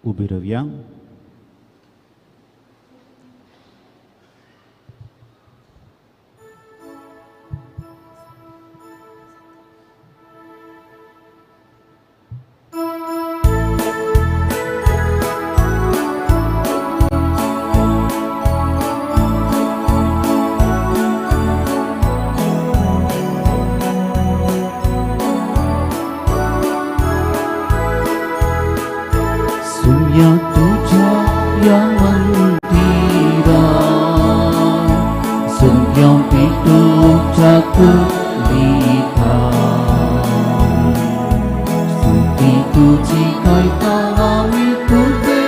उबी रावया. Sunya tuja yang mentira, Sunya pitu jaku lihat, Suti tuji kai tawami tude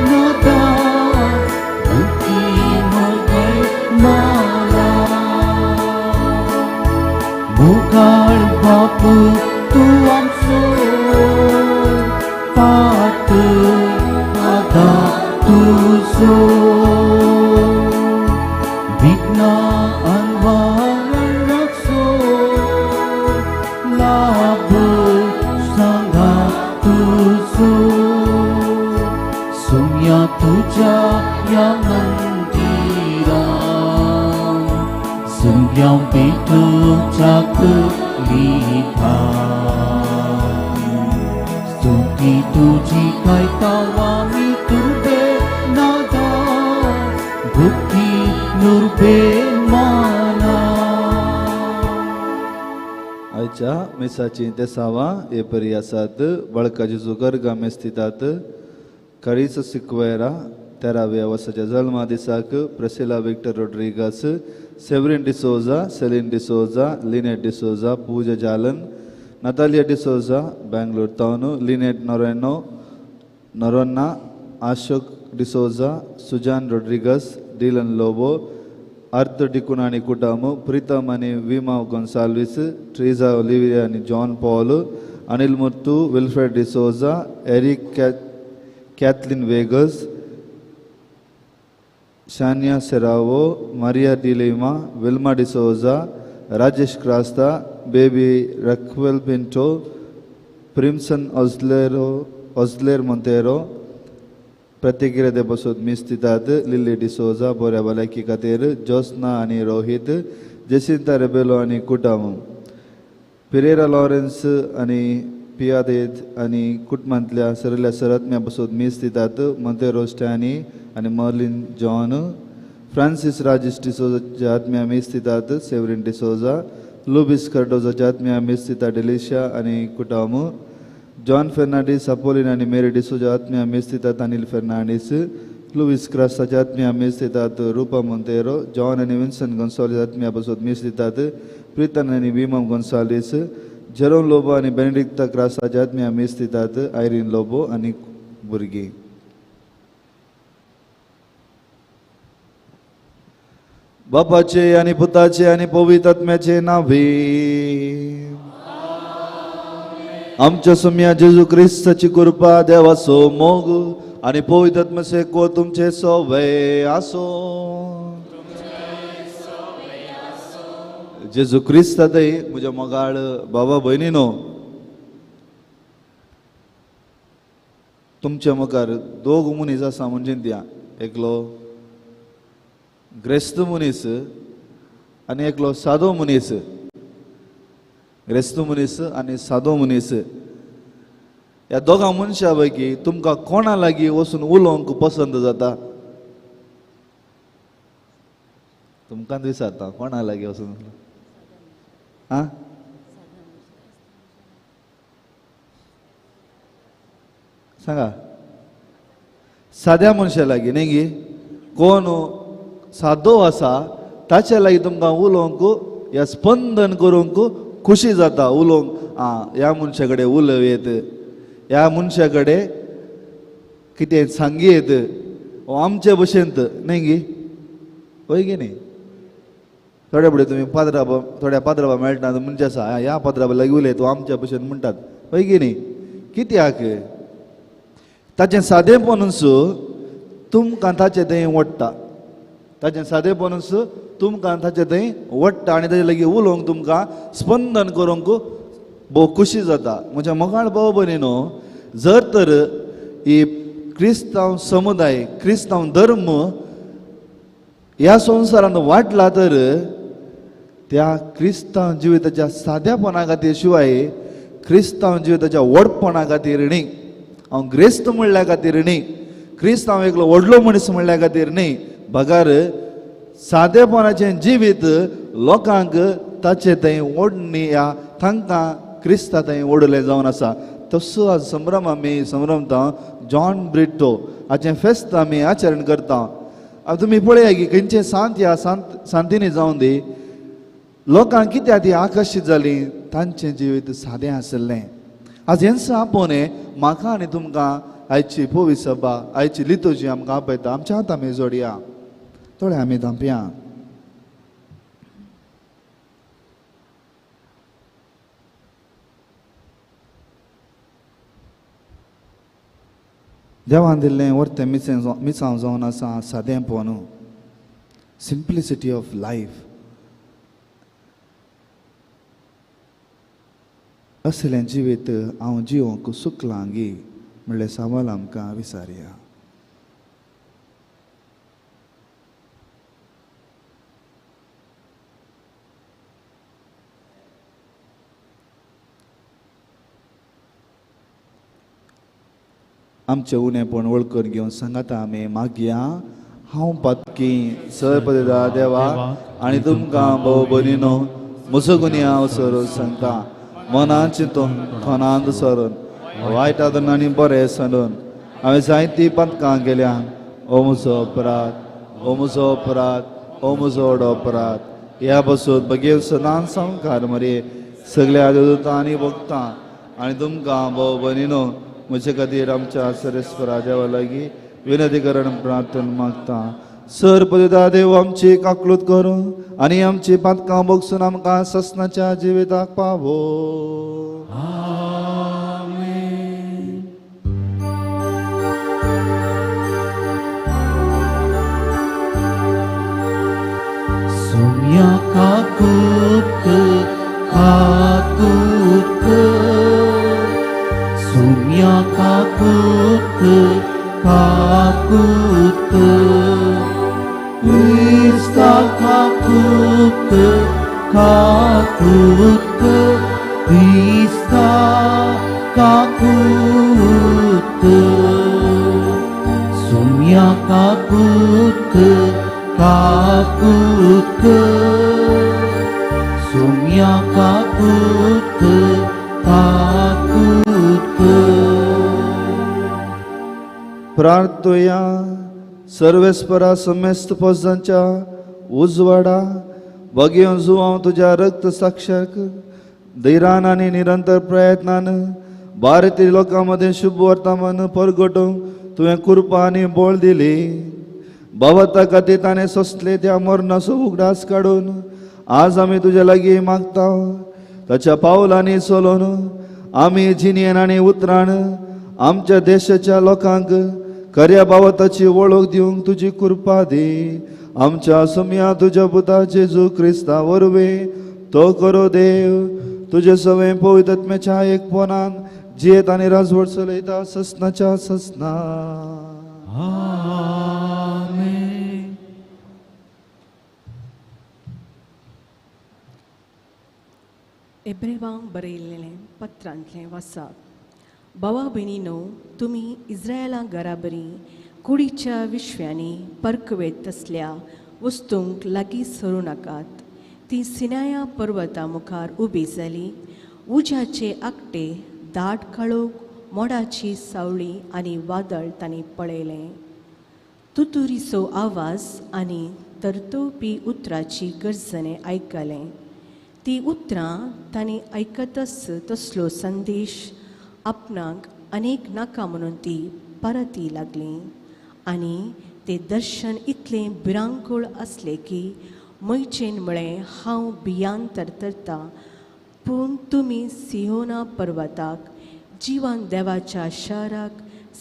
nada, Bukti mulkai malam, Bukal bapu tuam sur, Patu ada tusuk Bignaan walang raksuk Labu sangat tusuk Sumya tuja yang mendirang Sumya pitu jaku lihat Suti tuji kai tawami turbe nada Bukti nurbe mana आयच्या मिसाची तेसावा ए परियासात बळकाची जुगर गामे स्थितात कळीस सिक्वेरा 13व्या वर्षाच्या जन्मा दिसाक Priscilla Victor Rodrigues Severine D'Souza Celine D'Souza Lynette D'Souza Pooja Jalan Natalia D'Souza Bangalore ताउनु Lynette Noronha Ashok D'Souza Suzanne Rodrigues Dylan Lobo अर्थ डिकुनानी कुटामु प्रीतम अनि विमा गोन्साल्विस ट्रीजा ओलिविया अनि John Paul Anil Muttu Wilfred D'Souza Eric Kathleen Vegas Shania Serrao Maria Dilema Wilma D'Souza Rajesh Crasta Baby Raquel Pinto Primson Osler Monteiro प्रतिक्रिया दे बसोद मिस्तितात lily D'Souza बोऱ्या बालाकी खातीर जोस्ना आनी रोहित जेसिंता रेबेलो आनी कुटाम पिरेरा लॉरेन्स आनी पियादेद आनी कुटुंबांतल्या सरिल्ल्या सरात्म्या बसोद मिस्तितात मोंटेरो स्टॅनी आनी मर्लिन जॉन फ्रांसिस राजेश डिसोजाच्या आत्म्या मिस्तितात सेवरिन डिसोजा लुबिस कार्डोजाच्या आत्म्या मिस्तिता डिलिशिया आनी कुटाम जॉन फेर्नांडीस अपोलिन आनी मेरी डिसोजा आत्म्या मिस्तितात अनिल फेर्नांडीस लुइस क्रास्ताच्या आत्म्या मिस्तितात रूपा मोंतेरो जॉन आनी विन्सन गोन्साल्विस आत्म्या बसोद मिस्तितात प्रीतन आनी विमम गोन्साल्विस जेरोम लोबो आनी बेनेडिक्ता क्रास्ताच्या आत्म्या मिस्तितात आयरीन लोबो आनी भुरगीं बापाचे आनी पुताचे आनी पवित्र आत्म्याचे नावे आमच्या सुम्या जेजू ख्रिस्ताची कृपा देवाचो मोग आनी पवित्र आत्म्याचे को तुमचे सोवे आसो जेजू ख्रिस्ता दय म्हज्या मोगाळ बाबा भयणीनो तुमच्या मुखार दोग मनीस आसा म्हणजे त्या एकलो ग्रेस्त मनीस आनी एकलो सादो मनीस ग्रेस्त मनीस आनी सादो मनीस ह्या दोगा मनशा पैकी तुमकां कोणा लागीं वचून उलोवंक पसंत जाता तुमकां विचारता कोणा लागीं वचून आं सांगा साद्या मनशा लागीं न्ही गी कोण सादो आसा ताच्या लागीं तुमकां उलोवंक या स्पंदन करूंक खुशी जाता उलोवंक आं ह्या मनशा कडेन उलयत ह्या मनशा कडेन कितें सांगीत आमचे भशेंत न्ही गी होय गी न्ही थोड्या फुडें तुमी पाद्राबा थोड्या पाद्राबा मेळटा म्हणजे आसा ह्या पाद्राबा लागीं उलय तूं आमच्या भशेन म्हणटात होय गी न्ही कित्याक ताचें सादेपणूच तुमकां ताचें थंय वडटा ताचें सादेपणूच तुमकां ताचें थंय वडटा आनी ताचे लागीं उलोवंक तुमकां स्पंदन करूंक भोव खुशी जाता. म्हज्या मोगाळ भाव भयणीनो जर तर ही क्रिस्तांव समुदाय क्रिस्तांव धर्म ह्या संवसारांत वाटला तर त्या क्रिस्तांव जिविताच्या सादेपणा खातीर शिवाय क्रिस्तांव जिविताच्या व्हडपणा खातीर न्ही, हांव ग्रेस्त म्हणल्या खातीर न्ही, क्रिस्तांव एकलो व्हडलो मनीस म्हणल्या खातीर न्ही, बगार सादेपणाचें जिवीत लोकांक ताचे थंय ओडणी या तांकां क्रिस्ता थंय ओडले जावन आसा. तसो आज संभ्रम आमी संभ्रमता जॉन ब्रिटो हाचें फेस्त आमी आचरण करता. आतां तुमी पळया की खंयचे सांत ह्या सांतीनी जावन दी लोकांक कित्याक ती आकर्शीत जालीं, तांचें जिवीत सादें आसलें. आज हेंच आपोवन म्हाका आनी तुमकां आयची पवित्र सभा आयची लितोजी आमकां आपयता. आमच्या हात आमी जोडया, थोडे आमी थांबया. देवान दिल्लें वर्तें मिसांव जावन आसा सादेंपण, सिंप्लिसिटी ऑफ लायफ. असलें जिवीत हांव जिवंक सुकलां गी म्हणलें सवाल आमकां विचारया. आमचें उणेपण वळखून घेवन सांगाता आमी मागया. हांव पातकी सरपदा देवा आनी तुमकां भोव भयणीनो म्हजो गुन्यांव हांव सरून सांगता. मनान चिंतून खोनांत सरून वायट आदन आनी बरें सांडून हांवें जायतीं पातकां केल्या. ओ म्हजो अपराध, ओ म्हजो अपराध, ओ म्हजो व्हडो अपराध. ह्या बसून बगेर सदांच संवकार मरे सगळ्या देवतां आनी भक्तां आनी तुमकां भोव भयणीनो म्हजे खातीर आमच्या सर्वेस्परा देवा लागीं विनंती करून प्रार्थना मागता. सरपदा देव आमची काकलूत करूं आनी आमची पातकां बगसून आमकां ससनाच्या जिविताक पावो. Sumya kakut kakut Sumya kakut kakut Krista kakut kakut Krista kakut Sumya kakut kakut Sumya kakut kakut प्रार्थया. सर्वेस्परा समेस्त पोजांच्या उजवाडा बगेवन जुवांव तुज्या रक्त साक्षाक धैर्यान आनी निरंतर प्रयत्नान भारतीय लोकां मदें शुभ वर्तमान परगटोवंक तुवें कृपा आनी बोळ दिली. भवता खातीर ताणें सोंसले त्या मरणाचो उगडास काडून आज आमी तुज्या लागीं मागता. ताच्या पावलांनी चलोवन आमी जिणेन आनी उतराण आमच्या देशाच्या लोकांक खऱ्या भावताची वळख दिवंक तुजी कृपा दी. आमच्या सम्या तुज्या पुता जेजू क्रिस्ता वरवीं तो करो देव तुजे सवें पवित्र आत्म्याच्या एकपणान जियेत आनी राजवट चलयता ससनाच्या ससना. Amen. एब्रेवांक बरयल्लें पत्रांतलें वाचप. भावा भयणीनो, तुमी इस्रायेला घराबरी कुडीच्या विश्व्यांनी परकवेत असल्या वस्तूंक लागीं सरूं नाकात. ती सिनाया पर्वता मुखार उबी जाली. उज्याचे आकटे, दाट काळोख, मोडाची सावळी आनी वादळ तांणी पळयलें. तुतुरीचो आवाज आनी तरतोवपी उतराची गर्जने आयकलें. ती उतरां तांणी आयकतच तसलो संदेश आपणाक अनेक नाका म्हणून ती परती लागली. आनी तें दर्शन इतलें भिरांकूळ आसलें की मैचेन म्हळें हांव भियान तरतरता. पूण तुमी सिहोना पर्वताक, जिवान देवाच्या शाराक,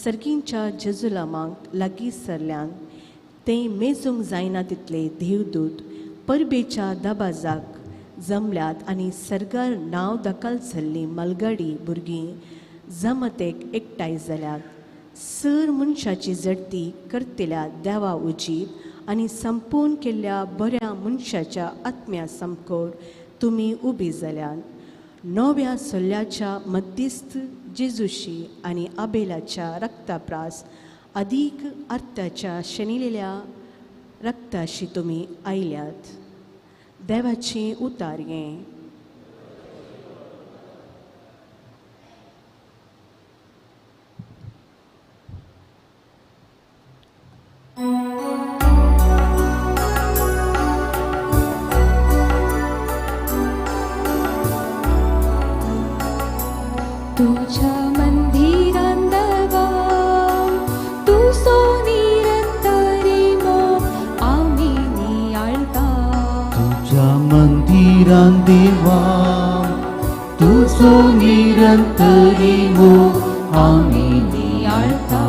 सर्गींच्या जेजुलमांक लागीं सरल्यांक तें मेजूंक जायना तितले देवदूत परबेच्या दबाजाक जमल्यात आनी सर्गार नांव दाखल जाल्लीं मलगाडी भुरगीं जमतेक एकठांय जाल्यात. सर मनशाची जडती करतेल्या देवा उजीब आनी संपोवन केल्ल्या बऱ्या मनशाच्या आत्म्या समकोर तुमी उबी जाल्यात नव्या सल्ल्याच्या मध्यस्थ जेजूशी आनी आबेलाच्या रक्ताप्रास अदीक अर्थाच्या शेनिलेल्या रक्ताशी तुमी आयल्यात देवाचें उतार हें तुझ्या मंदिरांदवा तू सोनिरंतरी मो आम्ही नियाळता तुझ्या मंदिरान देवा तुझो निरंतरी हो आम्ही नियाळता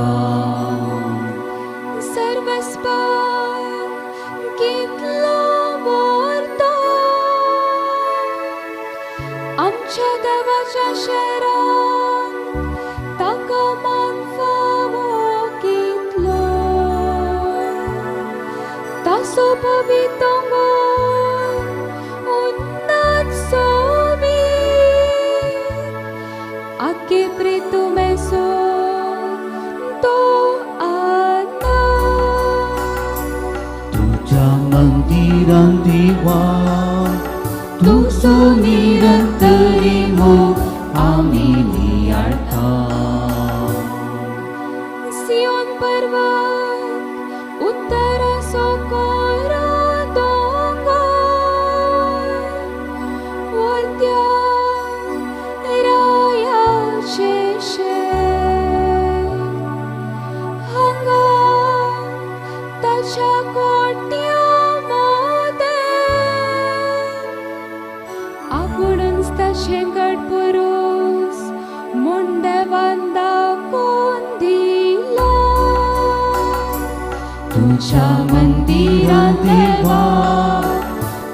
सर्वस्पार कितलो मोरतो आमच्या देवाच्या शहरान ताका मान फावो कितलो तासो पवित्र उन्नत सोबी आके प्रेतो मेसो तो आना तुझ्या मंदिरान देवा तुझो निरंतरी हो आम्ही नियाळता सियोन पर्वत उत्तरासो कोरो दोंगर वरत्या रायाचे शेत हांगा ताच्या कोट्या आपुणूच तशें गडपुरूस म्हूण देवान दाखोवन दिला तुझ्या मंदिरान देवा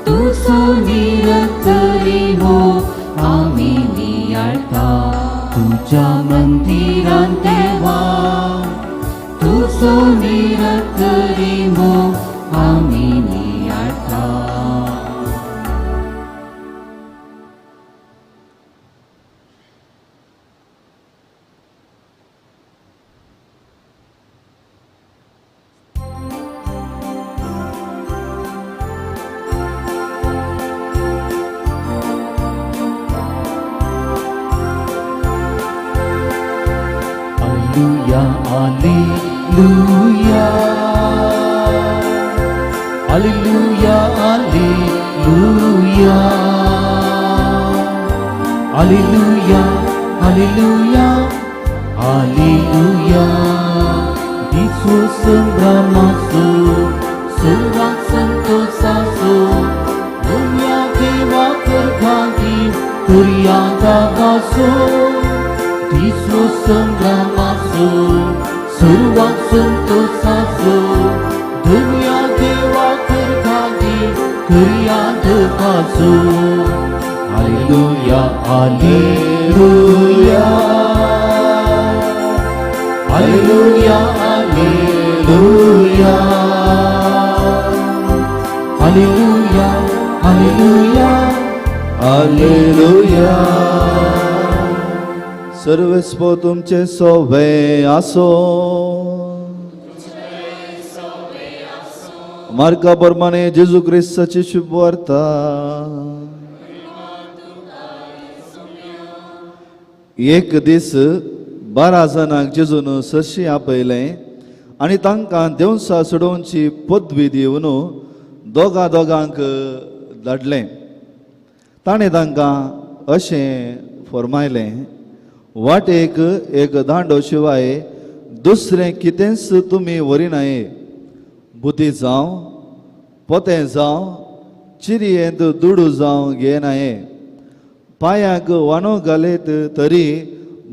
तुझो निरंतरी हो आम्ही नियाळता तुझ्या मंदिरान देवा तुझो निरंतरी हो आम्ही नियाळता Alleluia, Alleluia, Alleluia, Alleluia, Alleluia, Alleluia. Yesus sembramasu, serang sentosasu, dunia dewa terkagi, teriada kasu. Yesus sembramasu, serang sentosasu, dunia dewa terkagi, teriada kasu. Alleluia, Alleluia, Alleluia, Alleluia, Alleluia, Alleluia, Alleluia. सर्वस्व तुमचे सोवे आसो मार्का प्रमाणे जेजू ख्रिस्ताची शुभ वार्ता एक दीस 12 जाणांक जेजून सशी आपयलें आनी तांकां देवसां सोडोवची पदवी दिवन दोगांक धाडलें ताणें तांकां अशें फरमायलें वाटेक एक दांडो शिवाय दुसरें कितेंच तुमी व्हरिनाये बुती जावं पोतें जावं चिरयेंत दुडू जावं घेनाये पांयाक वानो घालीत तरी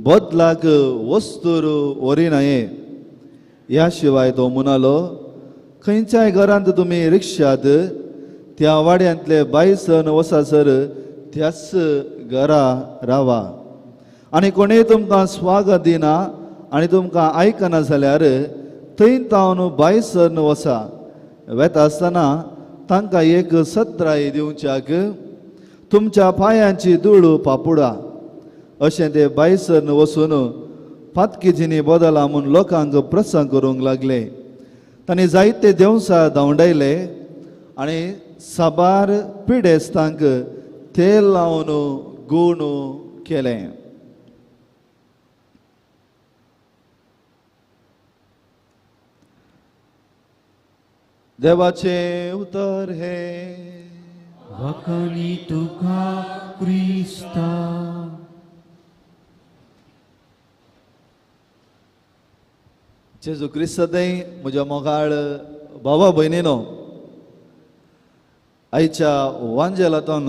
बदलाक वस्तूर व्हरिनाये ह्या शिवाय तो म्हणालो खंयच्याय घरांत तुमी रिक्षात त्या वाड्यांतले बायसन वसासर त्याच घरा रावा आनी कोणेय तुमकां स्वागत दिना आनी तुमकां आयकना जाल्यार थंय तावन भायर वसा. वेता आसतना तांकां एक सत्राय दिवच्याक तुमच्या पांयांची धूळ पापुडा. अशें ते भायर वचून फातकिजींनी बदला म्हूण लोकांक प्रसंग करूंक लागले. तांणी जायते देवसां धांवडायले आनी साबार पिडेस्तांक तेल लावन गूण केलें. देवाचें उतर हे वखणी तुका क्रिस्ता. जेजू क्रिस्त दय म्हज्या मोगाळ भावा भयणीनो, आयच्या वांजेलांतून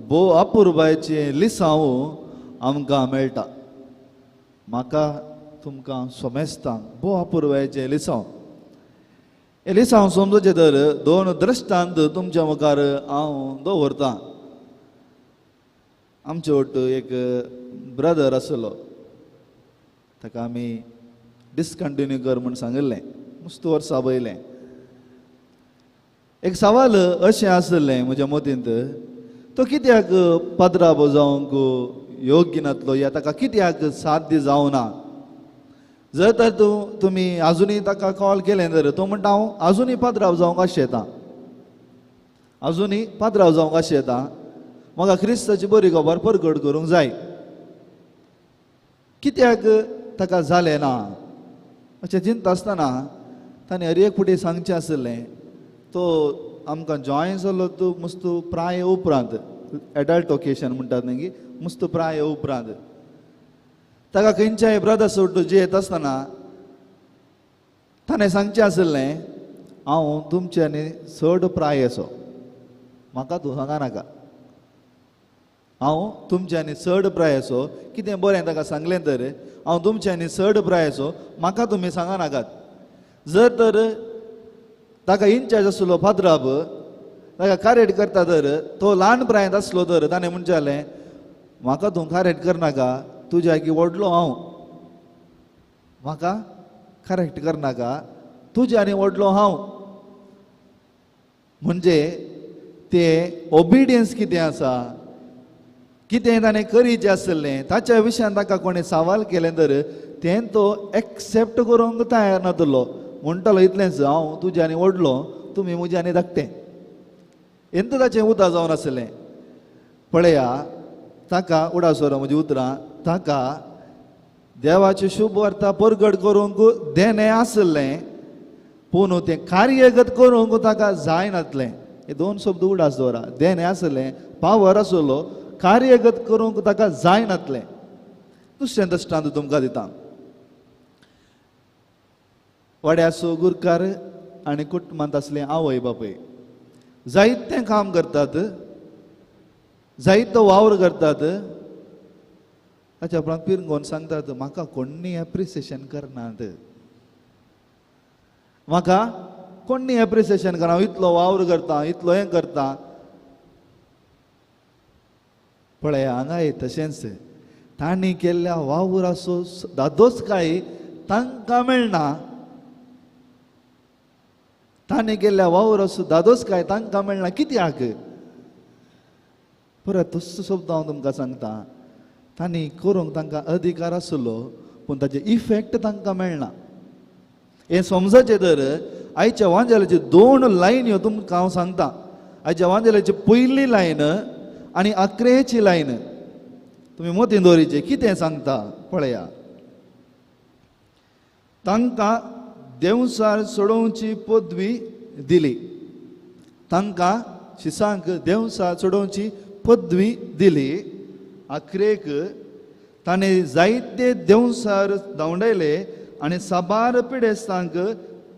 भोव अपुरबायचें लिसांव आमकां मेळटा. म्हाका तुमकां सोमेस्तांक भोव अपुरबायचें लिसांव. हे लिसांव समजूचे तर दोन दृश्टांत तुमच्या मुखार हांव दवरतां. आमचे वट एक ब्रदर आसलो, ताका आमी डिस्कंटिन्यू कर म्हूण सांगिल्लें, मस्त वर्सां पयलें. एक सवाल अशें आसलें म्हज्या मतींत, तो कित्याक पाद्राबो जावंक योग्य नातलो, या ताका कित्याक साध्य जावना. जर तर तुमी आजुनी ताका कॉल केलें तर तो म्हणटा हांव आजुनी पाद्राव जावंक आशें येता, आजुनी पाद्राव जावंक आशें येता, म्हाका क्रिस्ताची बरी खबर परगट करूंक जाय. कित्याक ताका जालें ना अशें चिंता आसतना ताणें हर एक फावटी सांगचें आसलें. तो आमकां जॉयन जालो तूं मस्त प्राय उपरांत, एडल्ट ओकेशन म्हणटात न्ही, मस्त प्राय उपरांत ताका खंयच्याय ब्रदर सोड जी येता आसतना ताणें सांगचें आसलें, हांव तुमचे आनी चड प्रायेचो, म्हाका तूं सांगा नाका, हांव तुमचे आनी चड प्रायेचो. कितें बरें ताका सांगलें तर, हांव तुमचे आनी चड प्रायेचो, म्हाका तुमी सांगा नाकात. जर तर ताका इन्चार्ज आसलो फादराब, ताका कारेट करता तर तो ल्हान प्रायांत आसलो तर ताणें म्हणचें, म्हाका तूं कारेट करनाका, तुज्या की व्हडलो हांव, म्हाका करेक्ट करनाका, तुज्या आनी व्हडलो हांव. म्हणजे ते ओबिडियन्स कितें आसा, कितें ताणें करीचें आसलें, ताच्या विशयान ताका कोणें सवाल केलें तर तें तो एक्सेप्ट करूंक तयार नासलो. म्हणटालो इतलेंच, हांव तुज्या आनी व्हडलो, तुमी म्हज्या आनी धाकटें. हेंत ताचें उतर जावन आसलें. पळया, ताका उडासोर म्हजी उतरां, ताका देवाचें शुभ वार्ता परगट करूंक देणें आसलें, पूण तें कार्यगत करूंक ताका जायनासलें. हे दोन शब्द उडास दवरा. देणें आसलें, पावर आसलो, कार्यगत करूंक ताका जायनासलें. दुसरें दृश्टांत तुमकां दिता. वाड्याचो गुरकार आनी कुटुंबांत असलें आवय बापूय जायतें काम करतात, जायतो वावर करतात. ताच्या उपरांत पिरंगोवन सांगतात, म्हाका कोणी एप्रिसिएशन करनात, म्हाका कोणी एप्रिसिएशन करना, हांव इतलो वावर करता, इतलो हें करता. पळया, हांगा तशेंच तांणी केल्ल्या वावराचो दादोसकाय तांकां मेळना. तांणी केल्ल्या वावराचो दादोसकाय तांकां मेळना. कित्याक? परत तसो शब्द हांव तुमकां सांगता, तांणी करूंक तांकां अधिकार आसलो, पूण ताचे इफेक्ट तांकां मेळना. हें समजचें तर आयच्या वांजेलाच्यो दोन लायन्यो तुमकां हांव सांगता. आयच्या वांजेलाची पयली लायन आनी 11ची लायन तुमी मतीन दवरीचें. कितें सांगता पळया. तांकां देवसार सोडोवची पदवी दिली. तांकां शिसांक देवसार सोडोवची पदवी दिली. 11क ताणें जायते देवसार धांवडायले आनी साबार पिडेस्तांक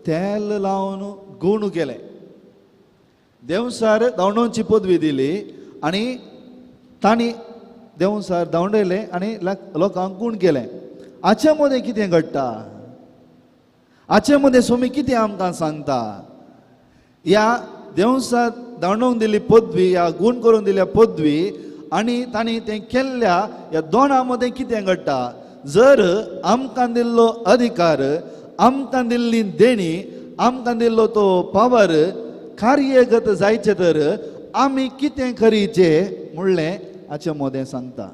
तेल लावन गूण केलें. देवसार धांवडोवची पदवी दिली आनी तांणी देवसार धांवडयले आनी लोकांक गूण केलें. हाचे मदें कितें घडटा? हाचे मदें स्वामी कितें आमकां सांगता? ह्या देवसार धांवडोवंक दिल्ली पदवी, ह्या गूण करून दिल्या पदवी आनी तांणी तें केल्ल्या ह्या दोनां मदें कितें घडटा? जर आमकां दिल्लो अधिकार, आमकां दिल्ली देणी, आमकां दिल्लो तो पावर कार्यगत जायचे तर आमी कितें करीचे म्हणलें हाचें मोदें सांगता.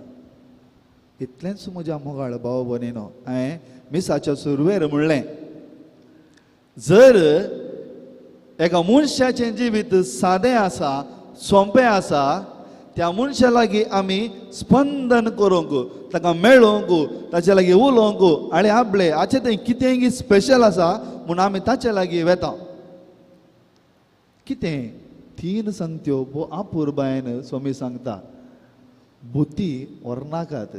इतलेंच म्हज्या मोगाळ भाव भयणीनो, हांवें मिसाच्या सुरवेर म्हणलें, जर एका मनशाचें जिवीत सादें आसा, सोंपें आसा, त्या मनशा लागीं आमी स्पंदन करूंक, ताका मेळोवंक, ताचे लागीं उलोवंक आनी आपले हाचें थंय कितेंय स्पेशल आसा म्हूण आमी ताचे लागीं वेता. कितें 3 संगत्यो आपुरबायन स्वामी सांगता, बुती व्हरनाकात,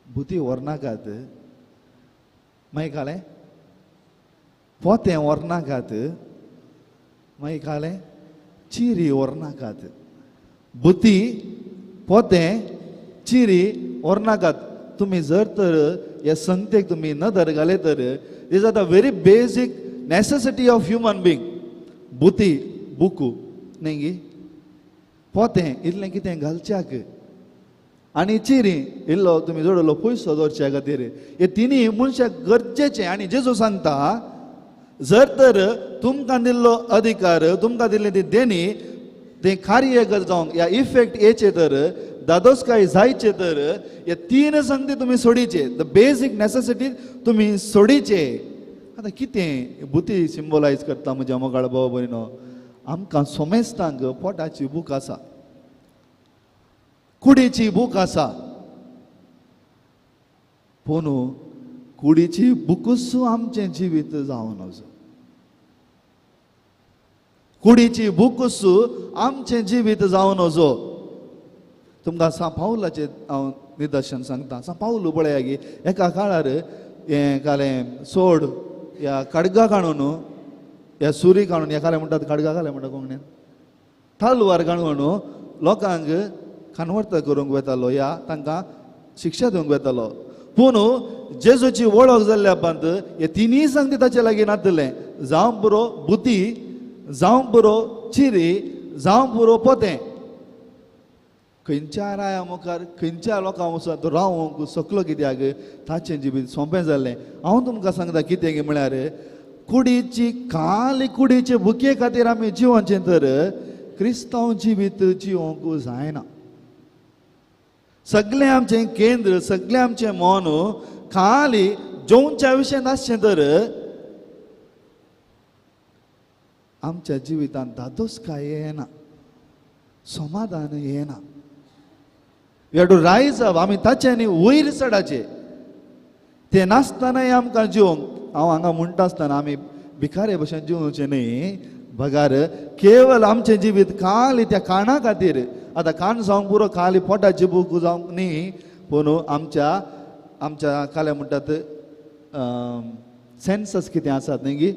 बुती व्हरनाकात, मागीर कालें पोतें व्हरनाकात, मागीर कालें चिरी व्हरनाकात. बुती, पोतें, चिरी व्हरनाकात. तुमी जर तर ह्या संगतेक तुमी नदर घाले तर इज द व्हेरी बेसीक नेसेसिटी ऑफ ह्युमन बींग. बुती बुकू न्ही, पोतें इल्लें कितें घालच्याक, आनी चिरी इल्लो तुमी जोडलो पयसो दवरच्या खातीर. हे तिनी मनशाक गरजेचें. आनी जेजू सांगता, जर तर तुमकां दिल्लो अधिकार, तुमकां दिल्ली ती देणी तें कार्य जावंक, ह्या इफेक्ट येचे तर, दादोसकाय जायचे तर, हे 3 संगती तुमी सोडीचे. द बेसीक नेसेसिटी तुमी सोडीचे. आतां कितें बुती सिंबलायज करता म्हज्या मोगाळ भाव भयणीनो? आमकां सोमेस्तांक पोटाची भूक आसा, कुडीची भूक आसा, पूण कुडीची भूकूच आमचें जिवीत जावन वचो. कुडीची भूकूच आमचें जिवीत जावन वचो. तुमकां सा पावलाचें हांव निदर्शन सांगता. सा पावल पळया गे, एका काळार हें कालें सोड, ह्या कडगा काडून, ह्या सुरी काडून, ह्या कालें म्हणटात कडगा कालें म्हणटा कोंकणीन, थालवार काडून लोकांक खानवर्त करूंक वेतालो, या तांकां शिक्षा दिवंक वेतालो. पूण जेजूची वळख जाल्ल्या पांत हे 3 संगती ताचे लागीं नातले. जावं पुरो बुती, जावं पुरो चिरी, जावं पुरो पोतें. खंयच्या राया मुखार, खंयच्या लोकां वचून तो रावंक सकलो कित्याक ताचें जिवीत सोंपें जाल्लें. हांव तुमकां सांगता कितें म्हळ्यार, कुडीची खाली कुडीचे भुके खातीर आमी जिवोवचें तर क्रिस्तांव जिवीत जिवोवंक जायना. सगळें आमचें केंद्र, सगळें आमचें मन खाली जेवच्या विशयान आसचें तर आमच्या जिवितांत दादोसकाय येना, समाधान येना. वी हॅव टू रायज अप. आमी ताच्यांनी वयर चडाचे. ते नासतनाय आमकां जिवंक, हांव हांगा म्हणटा आसतना आमी भिकारे भशेन जिवोवचें न्ही. भगार केवळ आमचें जिवीत खाली त्या काणा खातीर, आतां काण जावंक पुरो खाली पोटाची भूक जावंक न्ही, पूण आमच्या काले म्हणटात सेन्सस कितें आसात न्ही,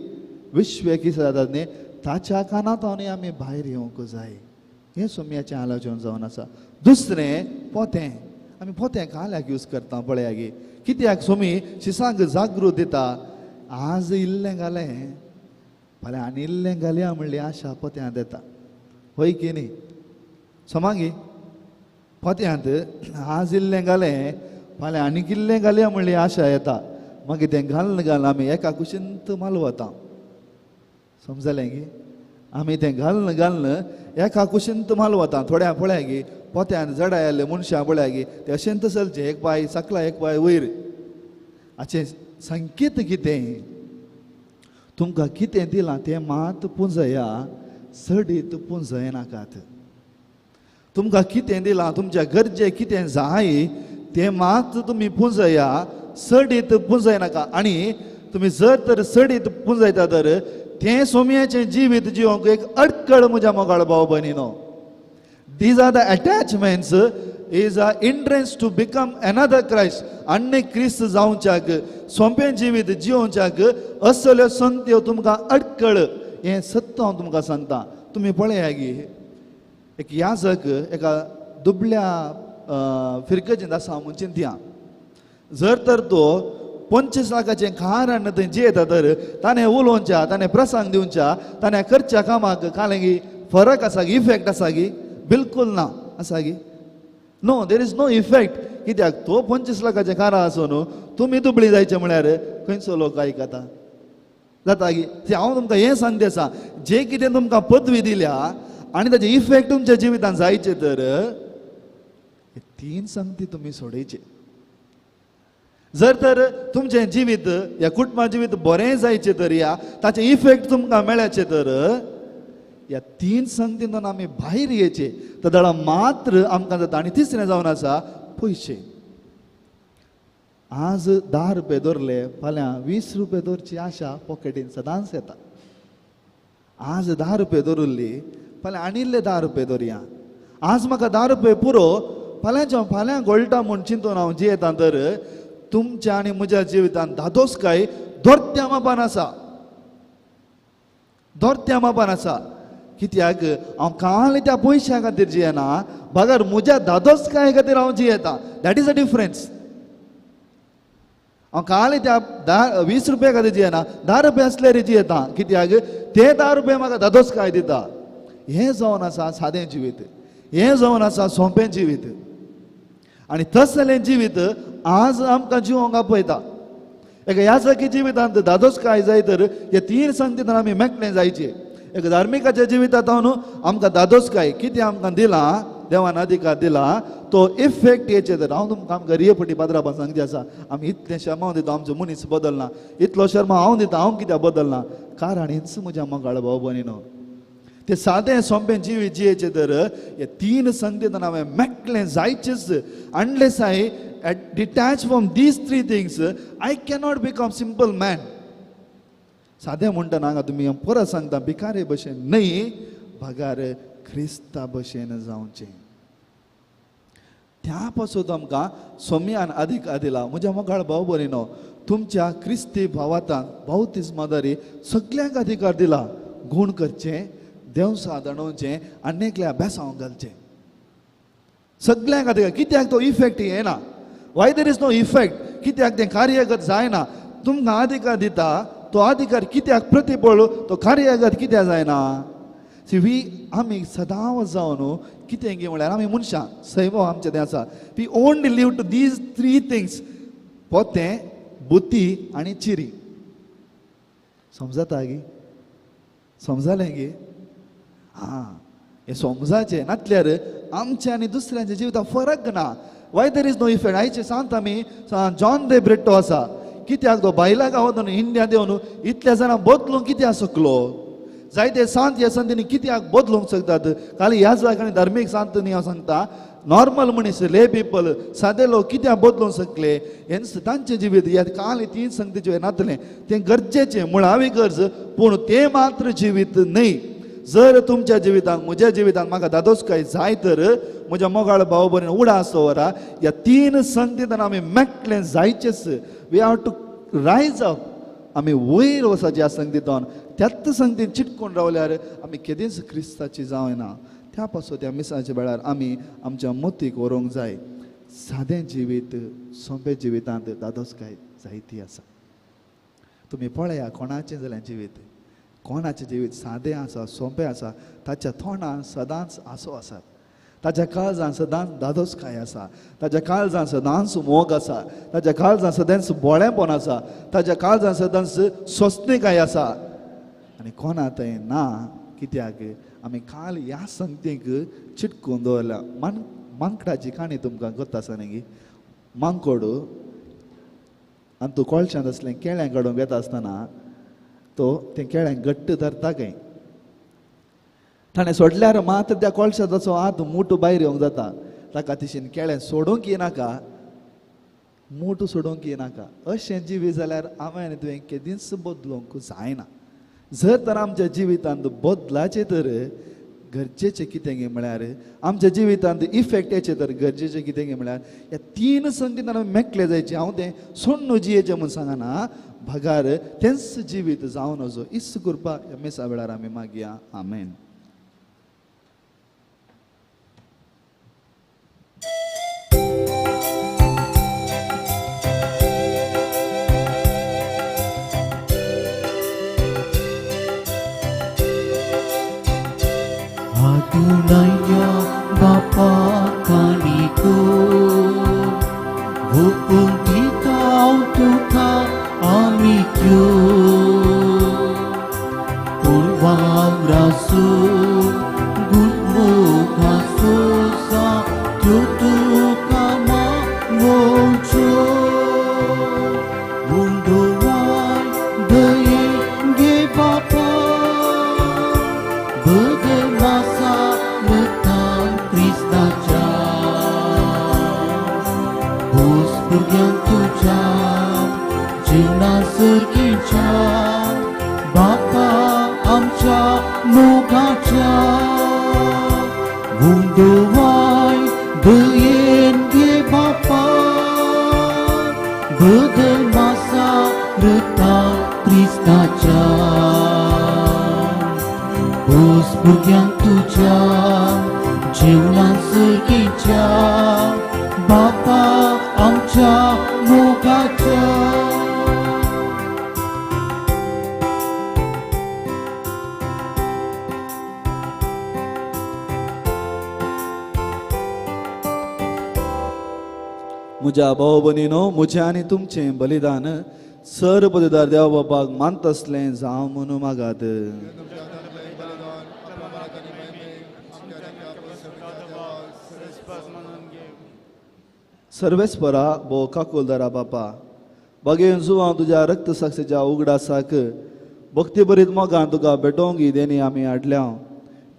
विश्व कितें जातात न्ही, ताच्या कानांतल्यान आमी भायर येवंक जाय. हें सोम्याचें आलोचन जावन आसा. दुसरें पोतें. आमी पोतें काल्याक यूज करता पळया गे. कित्याक सोमी शिसांक जागृत दिता. आज इल्लें घालें, फाल्यां आनी इल्लें घालया म्हणली आशा पोत्यांत येता. होय की न्ही? सोमागी पोत्यांत आज इल्लें घालें, फाल्यां आनीक इल्लें घालया म्हणली आशा येता. मागीर तें घालन आमी एका कुशींत मालवता. समजलें गे? आमी तें घालन एका कुशींत मालवता. थोड्या पळया गे, पोत्यांत जडायल्ले मनशां पळया गे, ते अशें चलचे, एक पांय सकला एक पांय वयर. हाचें संकेत कितें? तुमकां कितें दिलां तें मात पुंजया, सडीत पुंजय नाकात. तुमकां कितें दिलां, तुमच्या गरजे कितें जाय तें मात तुमी पुंजया, सडीत पुंजय नाका. आनी तुमी जर तर सडीत पुंजयता तर तें सोम्याचें जिवीत जिवंक एक अडकळ म्हज्या मोगाळ भाव भयणीनो. These are the attachments is a hindrance to become another Christ. अन्य क्रिस्त जावच्याक, सोंपें जिवीत जिवच्याक असल्यो संगत्यो तुमकां अडकळ. हें सत्य हांव तुमकां सांगता. तुमी पळया गे, एक याजक एका दुबळ्या फिरकेचें आसा म्हूण चिंतया. जर तर तो 25 लाखाचें खार हाडून थंय जेता तर ताणें उलोवच्या, ताणें प्रसंग दिवच्या, ताणें करच्या कामाक कालें फरक आसा गी, इफेक्ट आसा गी? बिलकुल ना. आसा गी? No, there is no effect. कित्याक तो 25 लाखाचे कारा आसून तुमी दुबळी जायचे म्हळ्यार खंयचो लोक आयकता जाता की ते हांव तुमकां हें सांगता आसा जे कितें तुमकां पदवी दिल्या आनी ताचे इफेक्ट तुमच्या जिवितांत जायचे तर हे 3 संगती तुमी सोडयचे जर तर तुमचें जिवीत ह्या कुटुंबा जिवीत बरें जायचें तर या ताचे इफेक्ट तुमकां मेळचे तर ह्या 3 संगतींतून आमी भायर येचे तर मात्र आमकां जाता आनी तिसरें जावन आसा पयशे आज 10 रुपये दवरले फाल्यां 20 रुपये दवरची आशा पॉकेटीन सदांच येता आज 10 रुपये दवरली फाल्यां आनिल्ले 10 रुपये दवरया आज म्हाका 10 रुपये पुरो फाल्यां गोळटा म्हूण चिंतून हांव जियेता तर तुमच्या आनी म्हज्या जिवितांत धादोसकाय धोरत्या मापान आसा कित्याक हांव काल त्या पयशां खातीर जियेना भागर म्हज्या धादोसकाय खातीर हांव जियेता दॅट इज अ डिफरन्स हांव काल त्या 20 रुपया खातीर जियेना 10 रुपये आसल्यार जियेता कित्याक ते 10 रुपये म्हाका धादोसकाय दिता हें जावन आसा सादें जिवीत हें जावन आसा सोंपें जिवीत आनी तसलें जिवीत आज आमकां जिवोंक आपयता एक ह्या सगळ्या जिवितांत धादोसकाय जाय तर हे 3 संगतींतल्यान आमी मेकळे जायचे एक धार्मिकाच्या जिवितांत आमकां धादोसकाय कितें आमकां दिलां देवान अधिकार दिला तो इफेक्ट येचे तर हांव तुमकां आमकां रियपटी पात्रांव सांगचे आसा आमी इतलें शर्मा दिता आमचो मनीस बदलना इतलो शर्मा हांव दिता हांव कित्याक बदलना कारण हेंच म्हज्या मोगाळ भाव भयणीनो ते सादें सोंपें जिवीत जियेचें तर हे 3 संगतींतल्यान हांवें मेकळें जायचेच unless I detach from these 3 things I cannot become simple man सादें म्हणटना हांगा तुमी परत सांगता भिकारे भशेन न्हय भागार क्रिस्ता भशेन जावचें त्या पासून आमकां सोम्यान अधिकार दिला म्हज्या मोगाळ भाव भयणीनो तुमच्या क्रिस्ती भावातान बावतिस्मादारी सगळ्यांक अधिकार दिला गूण करचें देव सादणोवचें आनी एकल्या अभ्यासांक घालचें सगळ्यांक अधिकार कित्याक तो इफेक्ट येना why there is no effect कित्याक तें कार्यगत जायना तुमकां अधिकार दिता तो अधिकार कित्याक प्रतिपळ तो कार्यगत कित्याक जायना वी आमी सदां जावन कितें गे म्हळ्यार आमी मनशां सैव आमचें तें आसा we only live to these 3 things पोतें बुद्धी आनी चिरी समजता गे समजलें गे हां हे समजाचें नातल्यार आमचे आनी दुसऱ्यांच्या जिवितांत फरक ना why there is no effect आयचे सांत आमी जॉन दे ब्रिट्टो आसा कित्याक तो भायल्या गांवांत इंडिया देवन इतल्या जाणां बदलूंक कित्याक शकलो जायते सांत ह्या संतींनी कित्याक बदलूंक शकतात खाली ह्या जागांनी धार्मीक सांत न्ही हांव सांगता नॉर्मल मनीस ले पीपल सादे लोक कित्याक बदलूंक शकले हें तांचें जिवीत ह्या काल 3 संगतीचें नातलें तें गरजेचें मुळावी गरज पूण तें मात्र जिवीत न्हय जर तुमच्या जिवितांत म्हज्या जिवितांत म्हाका धादोसकाय जाय तर म्हज्या मोगाळ भाव भयण उडा आसो वरा ह्या 3 संगतींतल्यान आमी मेकळे जायचेच वी हॅव टू रायज अप आमी वयर वचचे ह्या संगतींतून त्याच संगतीन चिटकून रावल्यार आमी केदींच क्रिस्ताची जावना त्या पासून त्या मिसाच्या वेळार आमी आमच्या मोतीक व्हरूंक जाय सादें जिवीत सोंपें जिवितांत धादोसकाय जायती आसा तुमी पळया कोणाचें जाल्यार जिवीत कोणाचें जिवीत सादें आसा सोंपें आसा ताच्या तोंडान सदांच आसो आसात ताच्या काळजांत सदांच धादोसकाय आसा ताच्या काळजांत सदांच मोग आसा ताच्या काळजांत सदांच बोळेपण आसा ताच्या काळजांत सदांच सोंसणीकाय आसा आनी कोणा थंय ना कित्याक आमी काल ह्या संगतीक चिटकून दवरल्या मांकडाची काणी तुमकां गत आसा न्ही मांकोड आनी तूं कोळशांत असलें केळ्यां काडूंक येता आसतना तो तें केळ्यांक घट्ट धरता खंय ताणें सोडल्यार मात्र त्या कोळशांत असो हात मूठ भायर येवंक जाता ताका तशें केळें सोडूंक येनाका मूठ सोडूंक येनाका अशें जिवीत जाल्यार हांवें आनी तुवें केदींच बदलूंक जायना जर तर आमच्या जिवितांत बदलाचें तर गरजेचें कितें गे म्हळ्यार आमच्या जिवितांत इफेक्ट येचे तर गरजेचें कितें गे म्हळ्यार ह्या 3 संगतींतल्यान आमी मेकळे जायचे हांव तें सोडून जियेचें म्हूण सांगना भागार तेंच जिवीत जावन वचो इस कृपा ह्या मेसा वेळार आमी मागया आमेन Adunaya Bapa kaniku Yesu Kurwang rasul Gutmu kasusa Tutu kama ngocho Bunduan Dei Ge Bapa Bergemasa Letan Krista Bus pergian tujam Jina serginca Bapa amca mugaca Gunduai Deyen ge Bapa Bergemasa Letan Krista Bus pergian tujam Jina serginca Bapa amca mugaca मुझ्या भाऊ भयणीनो मुझे आणि तुमचे बलिदान sir बलिदार देवा बापाक मानत असले जावं म्हणून मागात सर्वेस्परा भो काकोलदारा बापा बगेन जुवा तुझ्या रक्त साक्षीच्या उगडासाक भक्ती बरीत मोगान तुका भेटोंगी देणी आमी हाडल्या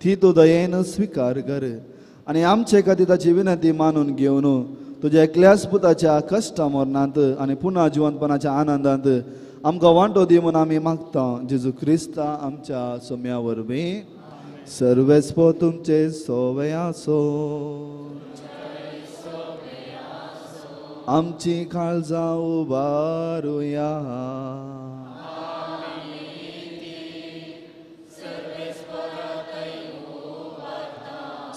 ती तू दयेन स्वीकार कर आणि आमचे खातीर ताची विनंती मानून घेवन तुझ्या एकल्याच पुताच्या कष्ट मरणांत आणि पुन्हा जिवंतपणाच्या आनंदांत आमकां वांटो दी म्हणून आमी मागता जेजू क्रिस्ता आमच्या सोम्या वरवीं सर्वेस्पो तुमचे सोवे आसो आमची काळजां उबारुया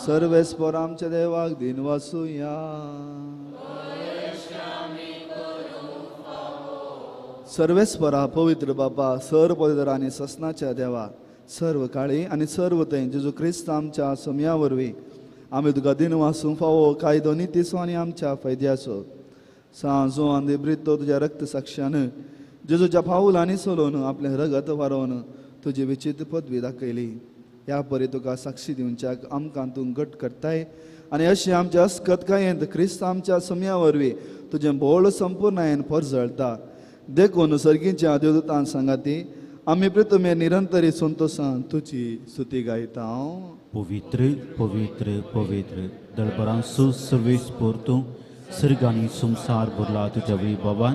सर्वेस्पर आमच्या देवाक दिन वासुया सर्वेस्परा पवित्र बापा सर्व पवित्र आणि ससनाच्या देवा सर्व काळी आणि सर्व थंय जेजू क्रिस्त आमच्या सोम्या वरवीं आमी तुका दिन वासूंक फावो कायदो नितीसो आनी आमच्या फायद्याचो सांजो आनी ब्रितो तुज्या रक्त साक्षान जेजूच्या पावलांनी चलोवन आपलें रगत वारोवन तुजी विचित्र पदवी दाखयली ह्या परी तुका साक्षी दिवच्याक आमकां तूं घट करताय आनी अशें आमच्या अस्कतकायेंत क्रिस्त आमच्या सोम्या वरवीं तुजें बोळ संपूर्णायेन परजळटा देखून सर्गीच्या देवदूतान सांगाती आमी प्रितुमे निरंतरी संतोषान तुजी स्तुती गायता पवित्र पवित्र पवित्र दळबरांचो सर्वेस परतूं सर्गांनी संसार भरला तुज्या वैभवान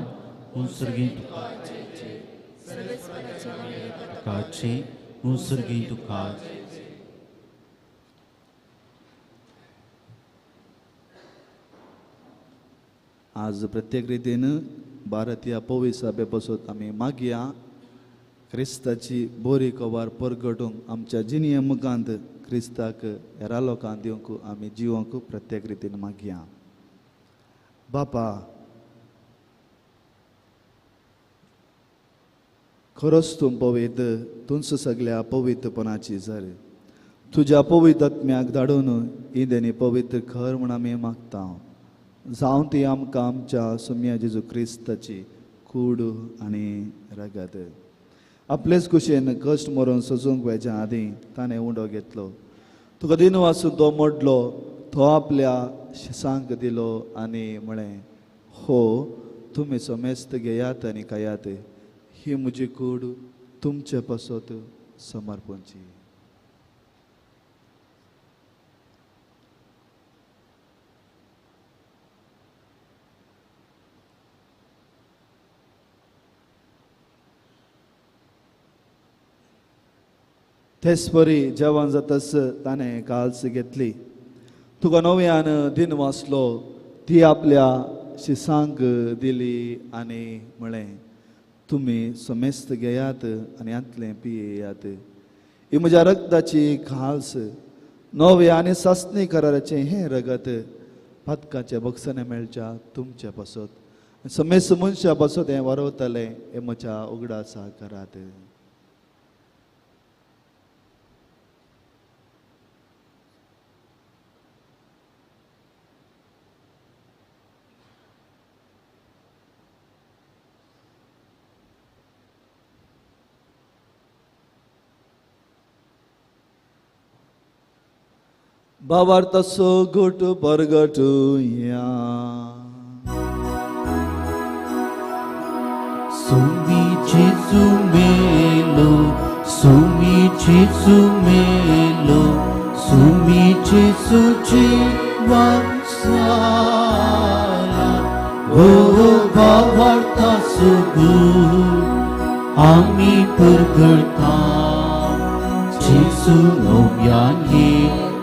सर्गी तुकाचे सर्गी तुका आज प्रत्येक रितीन भारतीय पवित्र सभे पासून आमी मागया क्रिस्ताची बरी कवार परगटूंक आमच्या जिनिये मुखांत क्रिस्ताक हेरा लोकांक दिवंक आमी जिवंक प्रत्येक रितीन मागया बापा खरोच तूं पवित्र तूंच सगळ्या पवित्रपणाची झर तुज्या पवित्र आत्म्याक धाडून ही देणी पवित्र खर म्हण आमी मागता जावं ती आमकां आमच्या सोम्या जेजू क्रिस्ताची कूड आनी रगत आपलेच कुशेन कश्ट मरून सजूंक वेच्या आदीं ताणें उंडो घेतलो तुका दिन वासून तो मोडलो तो आपल्या शिसांक दिलो आनी म्हळें हो तुमी समेस्त घेयात आनी खायात ही म्हजी कूड तुमचे पासत समर्पणची तेच परी जेवण जातस ताणें काल्स घेतली तुका नव्यान दिन वाचलो ती आपल्या शिसांक दिली आनी म्हळें तुमी समेस्त घेयात आनी आंतलें पियेयात ही म्हज्या रगताची खाल्स नवे आनी सासणी कराराचें हें रगत पातकाच्या बक्षांनी मेळच्या तुमच्या पासत समेस्त मनशा पासत हें वारवतलें हें म्हज्या उगडासा करात भावार्थाचो घोट परगटुया. सुमी जेजू मेलो, सुमी जेजू मेलो, सुमी जेजू जीवांसाला. ओ भावार्थाचो घोट आमी परगटा, जेजू नव्यान येतलो.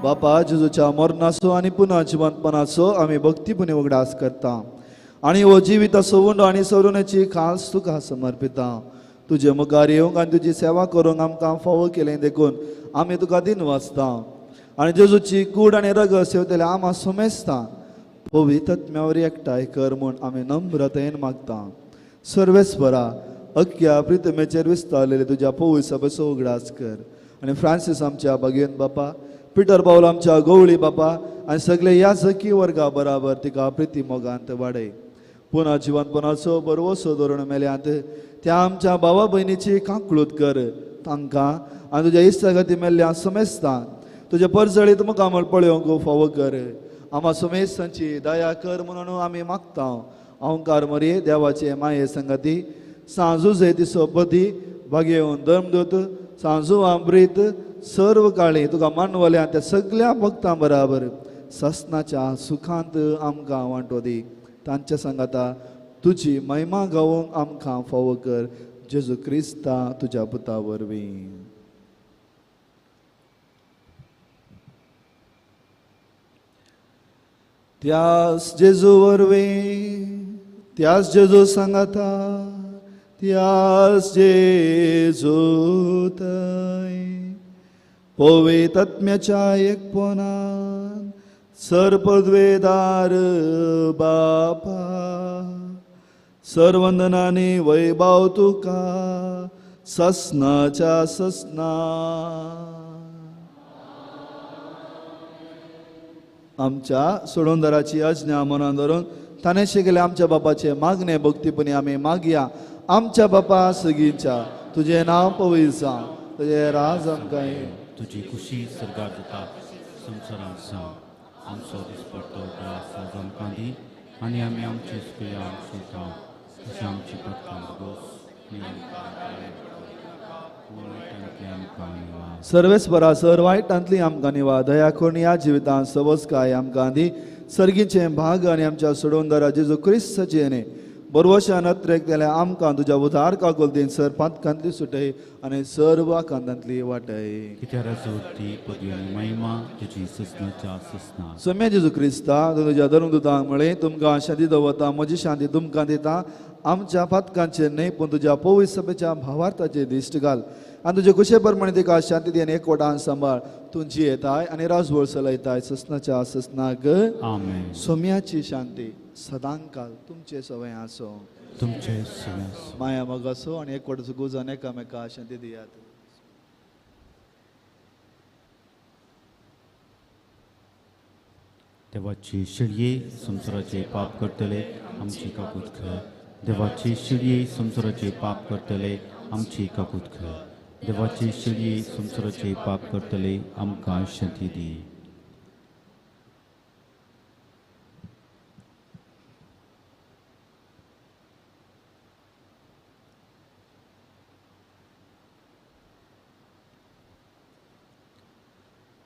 बापा जेजूच्या मरणाचो आनी पुन्हा जिवंतपणाचो आमी भक्तीपुणे उगडास करता आनी हो जिविताचो वंडो आनी सवरण्याची खास तुका समर्पिता. तुजे मुखार येवंक आनी तुजी सेवा करूंक आमकां फावो केलें देखून आमी तुका दिन वाचता आनी जेजूची कूड आनी रगत सेवतले आमां सुमेस्ता. पवित्र आत्म्यावर एकठांय कर म्हूण आमी नम्रतायेन मागता. सर्वेस्परा अख्ख्या प्रितमेचेर विस्तारलेले तुज्या पवित्र सभेचो उगडास कर आनी फ्रांसीस आमच्या भगिनी बापा, पिटर पावल आमच्या गवळी बापा आनी सगळे याजकी वर्गा बराबर तिका प्रिती मोगांत वाडय. पुन्हा जिवंतपणाचो बरवसो धोरण मेल्यांत त्या आमच्या भावा भयणीची कांकळूत कर. तांकां आनी तुज्या इश्टागती मेल्ल्या समेस्तां तुजे परजळीत मुखामळ पळोवंक फावो कर. आम्हा सुमेस्तांची दया कर म्हणून आमी मागता. अहंकार मरे देवाचे माये संगती सांजू जैतिसो पती भाग्येवन धर्मदूत सांजू अमृत सर्व काळी तुका मानवल्या त्या सगळ्या भक्तां बराबर ससनाच्या सुखांत आमकां वांटो दी. तांच्या सांगाता तुजी महिमा गावोवंक आमकां फावो कर. जेजू क्रिस्ता तुज्या पुता वरवीं. त्यास जेजू वरवीं, त्यास जेजू सांगाता, त्यास जेजू थंय पवित्र आत्म्याच्या एकपणान सरपदवेदार बापा सर्वंदनांनी वैभव तुका ससनाच्या ससना. आमच्या सोडोंदराची आज्ञा मनान धरून ताणें शिकले आमच्या बापाचे मागणे भक्तीपणी आमी मागया. आमच्या बापा सगळींच्या तुझे नाव पवित्र जावं, तुझे राज आमकां ये. तुजी खुशी सरकार जाता संवसारांत जावं. आमचो दिसपट्टो ग्रास आज आमकां दी आनी आमी आमचे सुकल्यांक शिता तशें आमची पटकां दोस सर्वेस्परा सर वायटांतली आमकां निवा दया करून या जिवितांत सवस्काय आमकां दी. सर्गीचे भाग आनी आमच्या सोडोंदरा जेजू क्रिस्ताचे न्ही बरोवशा नत्रेक केल्या आमकां तुज्या उदार काकुलतीन सर पांतकांतली सुटय आनी सर्व कांतांतली वाटय. कित्यार जोडटी पदवी आनी महिमा तुजी ससनाच्या ससना. सोम्या जेजू क्रिस्ता तुज्या धर्मदुतांक म्हळें तुमकां शांती दवरता, म्हजी शांती तुमकां दिता. आमच्या पातकांचेर न्ही पूण तुज्या पवित्र सभेच्या भावार्थाचेर दिश्ट घाल आनी तुजे कुशे प्रमाणे तिका शांती दी आनी एकवटान सांबाळ. तुमची येताय आनी राजवळ चलयताय ससनाच्या ससनाक. आमेन. सोम्याची शांती सदांकाल तुमचे सवय आसो. तुमचे सगळ्यांस माया मोग आसो आनी एकवटाचो गुजान एकामेका शांती दियात. देवाची शिडये संवसाराचे पाप करतले आमची काकूत कर. देवाची शिडये संवसाराचे पाप करतले आमची काकूत कर. देवाची शिडये संवसाराचे पाप करतले आमकां शांती दी.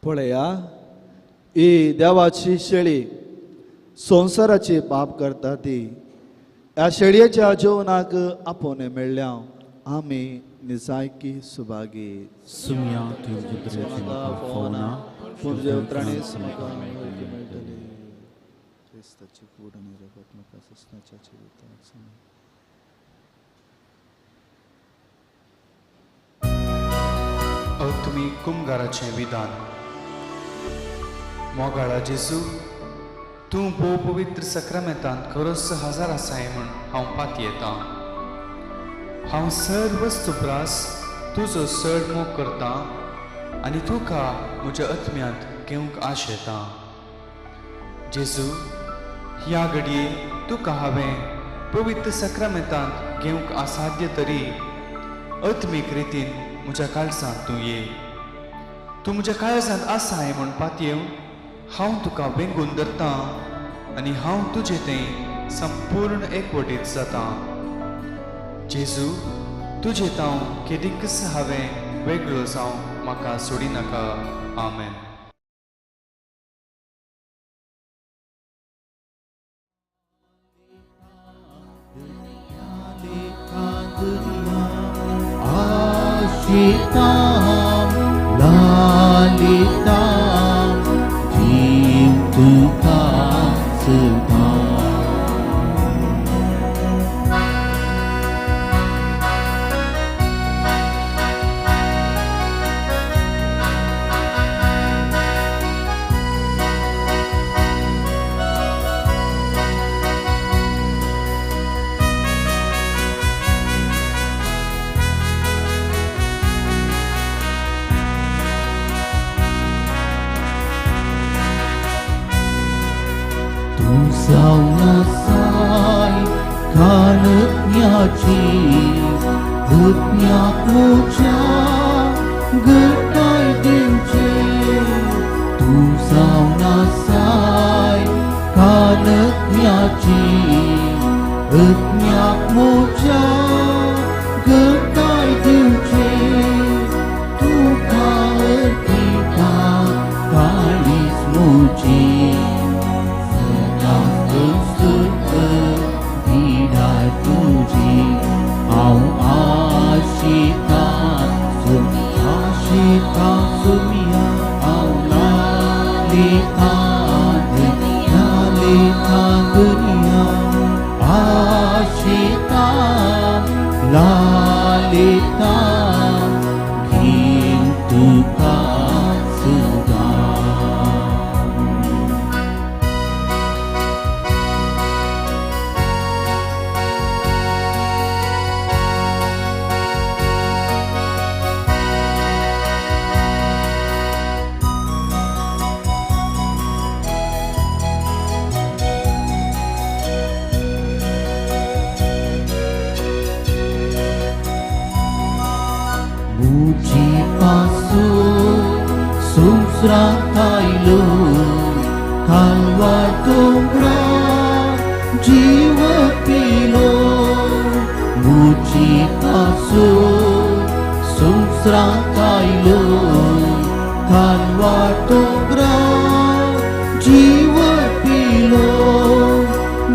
पळया ही देवाची शेळी संवसाराची पाप करता ती. ह्या शेळयेच्या जेवणाक आपोवन मेळ्ळ्या आमी निजायकी सुभागी. सुम्या तुमचे फोना पूण जेवत्राणी मेळटली. क्रिस्ताची कूड आनी रगत म्हाका ससनाच्या जिवितांत सांग. तुमी कुमगाराचें विधान. मोगाळा जेजू, तूं भोव पवित्र सक्रामेंतांत खरोच हजर आसाय म्हूण हांव पाती येता. हांव सर्वस्त प्रास तुजो चड मोग करता आनी तुका म्हज्या आत्म्यांत घेवंक आश येता. जेजू, ह्या घडये तुका हांवें पवित्र सक्रामेंतांत घेवंक असाध्य तरी आत्मीक रितीन म्हज्या काळजांत तूं ये. तूं म्हज्या काळजांत आसा हें म्हूण पातयेव हांव तुका वेंगून धरतां आनी हांव तुजें तें संपूर्ण एकवटीत जातां. जेजू, तुजें तांव केदींकच हांवें वेगळो जावं म्हाका सोडिनाका. आमेन. Aşıkam, lalitam, kim tukam sedang. Sau nasai kanetnya cip Hutnya kuca getai dinci Tu sau nasai kanetnya cip Hutnya kuca getai dinci Tu kita kalis muci Tidak puji, au asyika sumia, au lalita dunia, asyika lalita gitu tak sedang. Muji pasu sumsratai lo kalwa dogra jiwa pilo Muji pasu sumsratai lo kalwa dogra jiwa pilo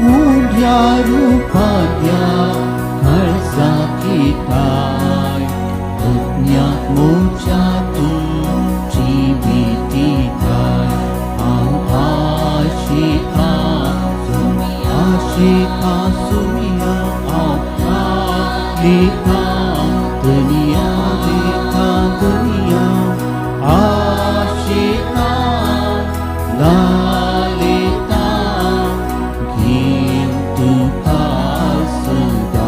Mulia rupanya kalsa kita Nyak mujatuh cibitikai Au asyika sumia Au lika dunia Asyika lalita gitu tak sedang.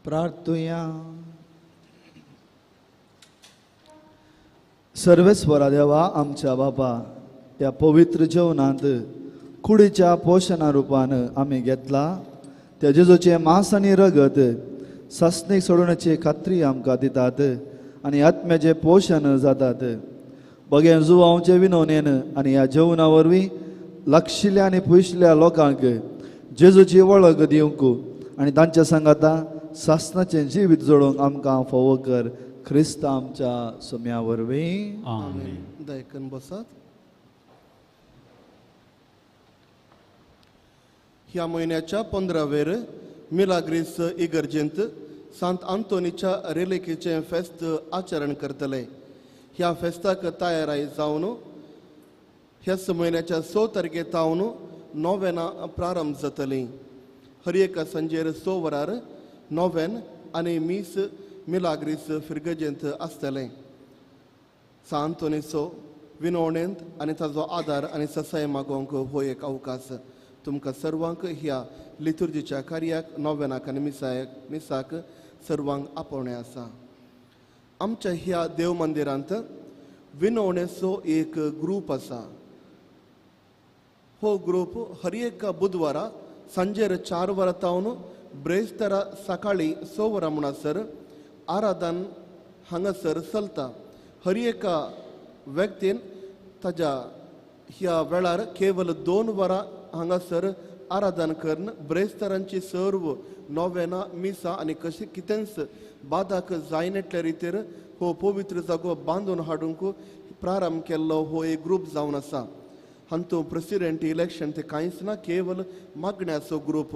प्रार्थुया. सर्वेस्वरा देवा आमच्या बापा या पवित्र जेवणांत कुडीच्या पोषणा रूपान आमी घेतला त्या जेजूचे मांस आनी रगत सस्नेक सोडण्याची खात्री आमकां दितात आनी आत्म्याचे पोषण जातात. बगे जुवांचे विनवणेन आनी ह्या जेवणा वरवीं लक्षिल्ल्या आनी पुयशिल्ल्या लोकांक जेजूची वळख दिवंक आनी तांच्या सांगाता सासनाचें जिवीत जोडूंक आमकां फोव कर. ख्रिस्त आमच्या सुम्या वरवीं. आमेन. दयकन बसात. ह्या म्हयन्याच्या 15वेर मिलाग्रीस इगर्जेंत सांत आंतोनीच्या रेलिकेचें फेस्त आचरण करतले. ह्या फेस्ताक तयाराय जावन ह्याच म्हयन्याच्या 6 तारखेतावन नोवेना प्रारंभ जातली. हर एका संजेर 6 वरार नोवेन आनी मीस मिलाग्रीस फिरगजेंत आसतलें. सांतोनीचो विनवणेंत आनी ताजो आदार आनी ससाय मागोवंक हो एक अवकाश. तुमकां सर्वांक ह्या लितुर्जीच्या कार्याक नोवेनाक आनी मिसाक सर्वांक आपोवणें आसा. आमच्या ह्या देव मंदिरांत विनवणेचो एक ग्रूप आसा. हो ग्रूप हर एक बुधवारा सांजेर 4 वरां तावन ब्रेस्तारा सकाळी 6 वरां म्हणसर आराधन हांगासर चलता. हर एका व्यक्तीन ताच्या ह्या वेळार केवल 2 वरां हांगासर आराधन करून ब्रेस्तारांची सर्व नोवेना मिसा आनी कशें कितेंच बादाक जायनेटल्या रितीर हो पवित्र जागो बांदून हाडूंक प्रारंभ केल्लो हो एक ग्रूप जावन आसा. हातूं प्रेसिडेंट इलेक्शन ते कांयच ना, केवल मागण्याचो ग्रूप.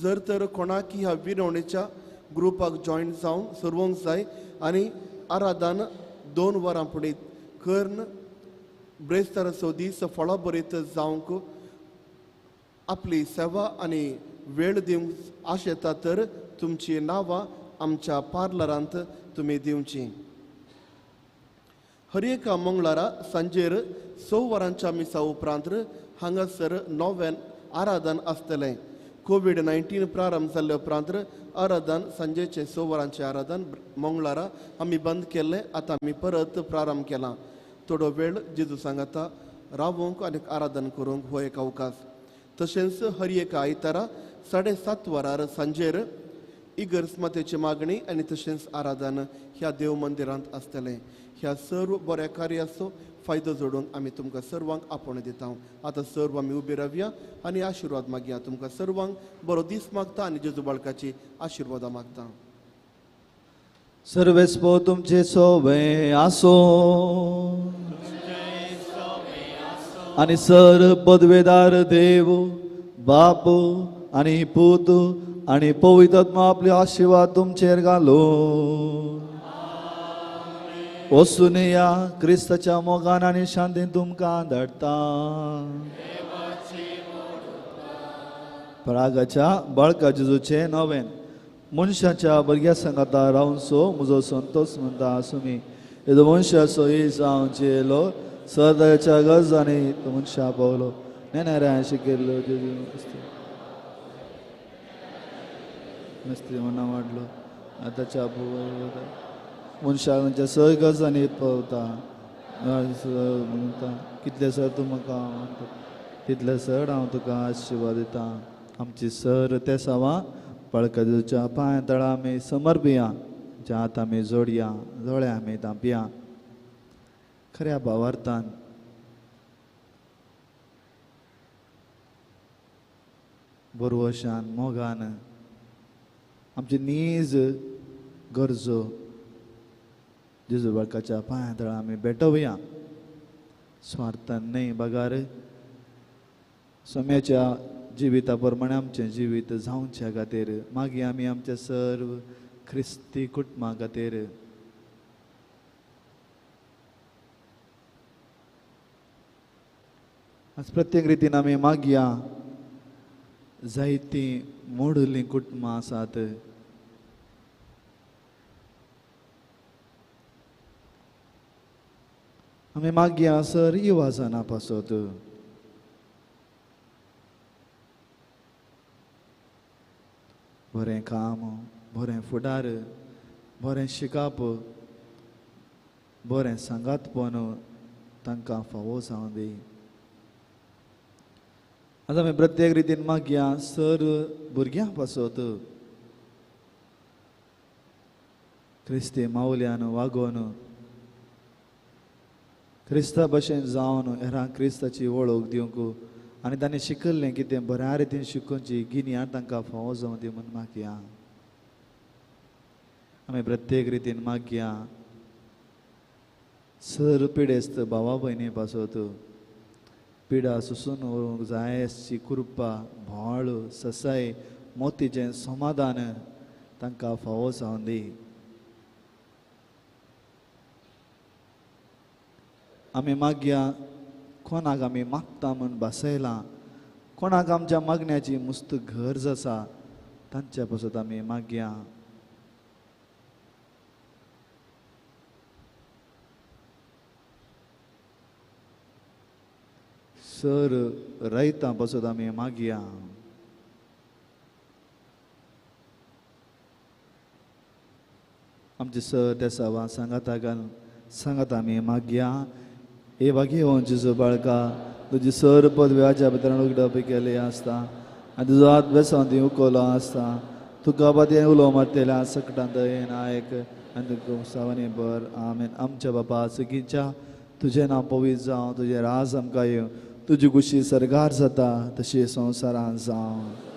जर तर कोणाक ह्या विनवणेच्या ग्रुपाक जॉयन जावन सर्वंक जाय आनी आराधन 2 वरां फुडें करून ब्रेस्ताराचो दीस फळां बरीत जावंक आपली सेवा आनी वेळ दिवंक आशेता तर तुमची नांवां आमच्या पार्लरांत तुमी दिवची. हर एका मंगळारा सांजेर 6 वरांच्या मिसा उपरांत हांगासर नोवेन आराधन आसतलें. कोविड-19 प्रारंभ जाल्ले उपरांत आराधन सांजेचे 6 वरांचें आराधन मंगळारा आमी बंद केल्लें. आतां आमी परत प्रारंभ केलां. थोडो वेळ जेजूसांग आतां रावूंक आनी आराधन करूंक हो एक अवकाश. तशेंच हर एका आयतारा 7:30 वरार सांजेर इगर्स्मतेची मागणी आनी तशेंच आराधन ह्या देव मंदिरांत आसतलें. ह्या सर्व बऱ्या कार्याचो फायदो जोडूंक आमी तुमकां सर्वांक आपोवणें दिता. आतां सर्व आमी उबी रावया आनी आशिर्वाद मागया. तुमकां सर्वांक बरो दीस मागता आनी जेजू बाळकाची आशिर्वादां मागता. सर्वेस्पो तुमचे सोवे आसो आनी सर पदवेदार देव बाप आनी पूत आनी पवित्र आत्मा आपले आशिर्वाद तुमचेर घालो. वचून या क्रिस्ताच्या मोगान आनी शांतीन तुमकां धाडटा. प्रागाच्या बाळका जेजूचे नवेन मनशाच्या भुरग्या संगाता रावन सो म्हजो संतोष म्हणटा सुमी. हेजो मनशाचो येस हांव जेलो सदाच्या गजांनी तो मनशा पावलो. नेनाऱ्या शिकेल्लो जेजू मस्ती मना वाडलो. आतांच्या मनशाच्या सय गजांनी पावता. म्हणटा कितले सर तूं म्हाका तितले सर हांव तुका आशिर्वाद दिता. आमची सर ते सावा पळकच्या पांय तळा आमी समर्पिया. ज्या हात आमी जोडया, दोळे आमी धांपया. खऱ्या भावार्थान बरवशान मोगान आमची नीज गरजो जेजू बाळकाच्या पांया तळा आमी भेटोवया. स्वार्थान न्हय बगार सोम्याच्या जिविता प्रमाणे आमचें जिवीत जावच्या खातीर मागीर आमी आमच्या सर्व ख्रिस्ती कुटुंबा खातीर आज प्रत्येक रितीन आमी मागया. जायतीं मोडलीं कुटुंबां आसात. आमी मागया सर इवाजाना पासत बरें काम, बरें फुडार, बरें शिकप, बरें सांगातपण तांकां फावो जावं दी. आतां आमी प्रत्येक रितीन मागया सर भुरग्यां पासत क्रिस्ती मावल्यान वागोवन क्रिस्ता भशेन जावन हेरांक क्रिस्ताची वळख दिवंक आनी ताणें शिकयल्लें कितें बऱ्या रितीन शिकोवची गिन्यान तांकां फावो जावं दी म्हूण मागया. आमी प्रत्येक रितीन मागया सर पिडेस्त भावा भयणी पासत पिडा सुसून व्हरूंक जाय आसची कृपा, भाळ, ससाय, मोतीचें समाधान तांकां फावो जावन दी. आमी मागया कोणाक आमी मागता म्हूण बसयलां, कोणाक आमच्या मागण्याची मुस्त गरज आसा तांच्या पासून आमी मागया. सर रयतां पासून आमी मागया. आमचे सर त्या सवा सांगात आमी मागया. हे बाकी होऊन जेजू बाळका तुजी सर पदव्याच्या भितर उगडप केले आसता आनी तुजो हात बेसावन ती उखलो आसता. तुका बाती उलो मारतेल्या सकटांत दयेन आयक आनी तुका सावनी बर. आमेन. आमच्या बापा सगळींच्या तुजें नांव पवित्र जावं, तुजें राज आमकां येवं, तुजी कुशी सरकार जाता तशी संवसारांत जावं.